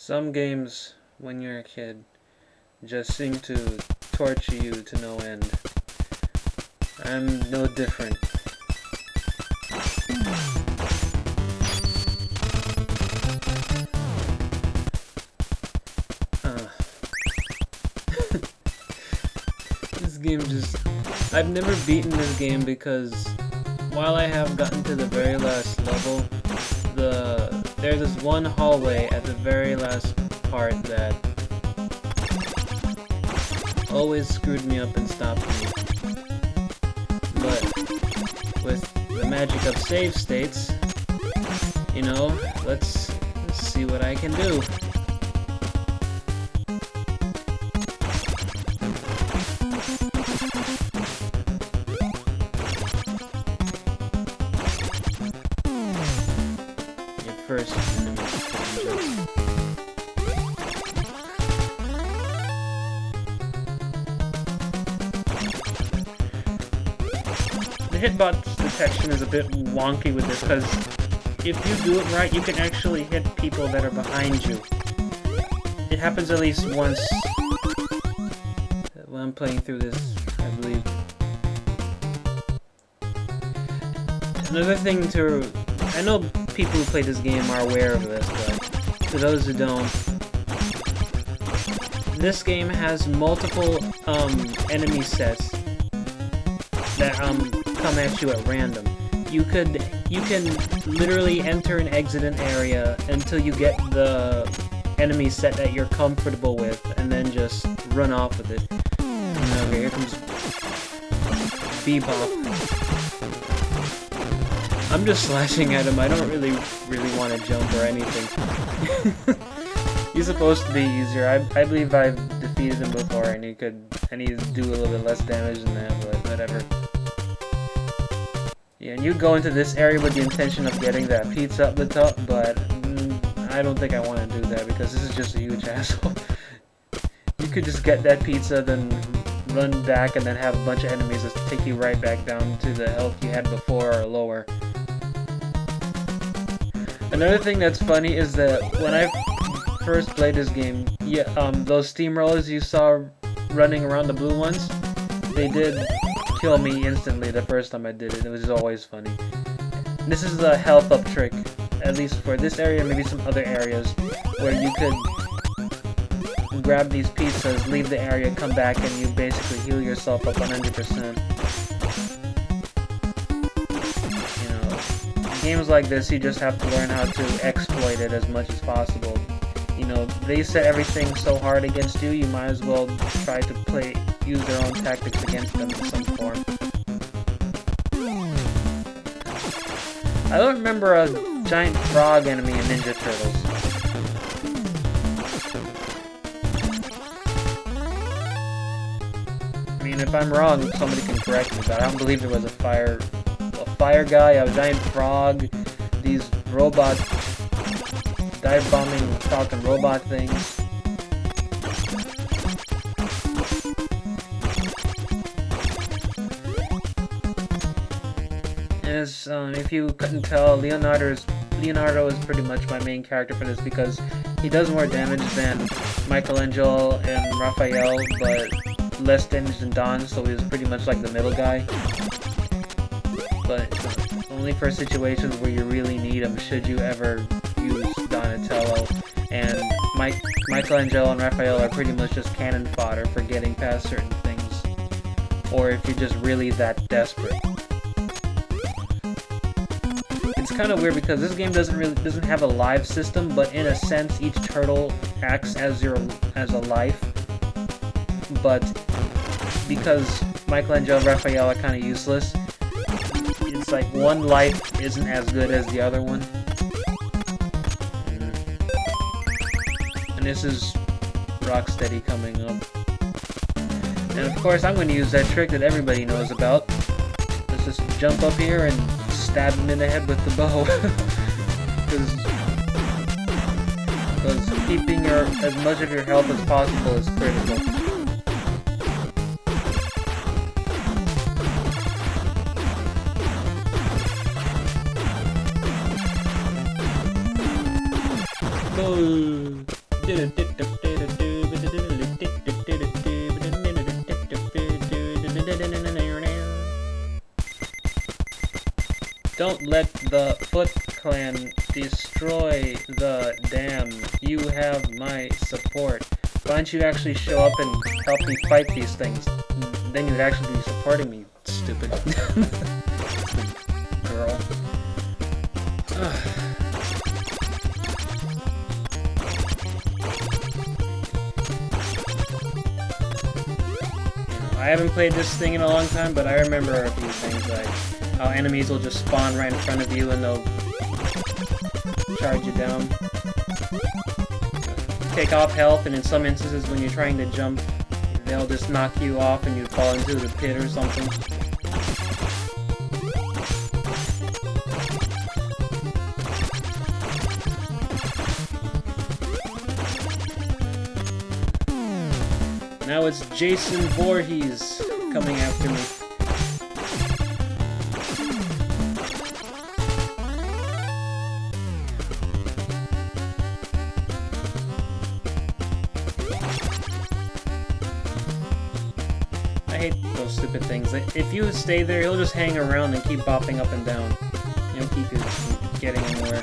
Some games, when you're a kid, just seem to torture you to no end. I'm no different. This game just... I've never beaten this game because while I have gotten to the very last level, there's this one hallway at the very last part that always screwed me up and stopped me. But with the magic of save states, you know, let's see what I can do. First enemy The hitbox detection is a bit wonky with this because if you do it right, you can actually hit people that are behind you. It happens at least once when I'm playing through this, I believe. Another thing to... I know people who play this game are aware of this, but to those who don't, this game has multiple enemy sets that come at you at random. You can literally enter and exit an area until you get the enemy set that you're comfortable with, and then just run off with it. Okay, here comes Bebop. I'm just slashing at him. I don't really want to jump or anything. He's supposed to be easier. I believe I've defeated him before, and he do a little bit less damage than that, but whatever. Yeah, and you go into this area with the intention of getting that pizza up the top, but I don't think I want to do that because this is just a huge asshole. You could just get that pizza, then run back, and then have a bunch of enemies that take you right back down to the health you had before or lower. Another thing that's funny is that when I first played this game, yeah, those steamrollers you saw running around, the blue ones, they did kill me instantly the first time I did it. It was always funny. This is a health up trick, at least for this area, maybe some other areas, where you could grab these pizzas, leave the area, come back, and you basically heal yourself up 100%. Games like this, you just have to learn how to exploit it as much as possible. You know, they set everything so hard against you, you might as well try to use their own tactics against them in some form. I don't remember a giant frog enemy in Ninja Turtles. I mean, if I'm wrong, somebody can correct me, but I don't believe there was a fire guy, a giant frog, these robot, dive-bombing, talking robot things. As if you couldn't tell, Leonardo is pretty much my main character for this because he does more damage than Michelangelo and Raphael, but less damage than Don, so he's pretty much like the middle guy. But only for situations where you really need him should you ever use Donatello. And Michelangelo and Raphael are pretty much just cannon fodder for getting past certain things. Or if you're just really that desperate. It's kind of weird because this game doesn't have a life system, but in a sense each turtle acts as a life. But because Michelangelo and Raphael are kind of useless, it's like one life isn't as good as the other one. And this is Rocksteady coming up. And of course I'm going to use that trick that everybody knows about. Let's just jump up here and stab him in the head with the bow. Because keeping as much of your health as possible is critical. Don't let the Foot Clan destroy the dam. You have my support. Why don't you actually show up and help me fight these things? Then you'd actually be supporting me, stupid girl. I haven't played this thing in a long time, but I remember a few things, like how enemies will just spawn right in front of you and they'll charge you down. Take off health, and in some instances when you're trying to jump, they'll just knock you off and you fall into the pit or something. Now it's Jason Voorhees coming after me. I hate those stupid things. If you stay there, he'll just hang around and keep bopping up and down. He'll keep you from getting anywhere.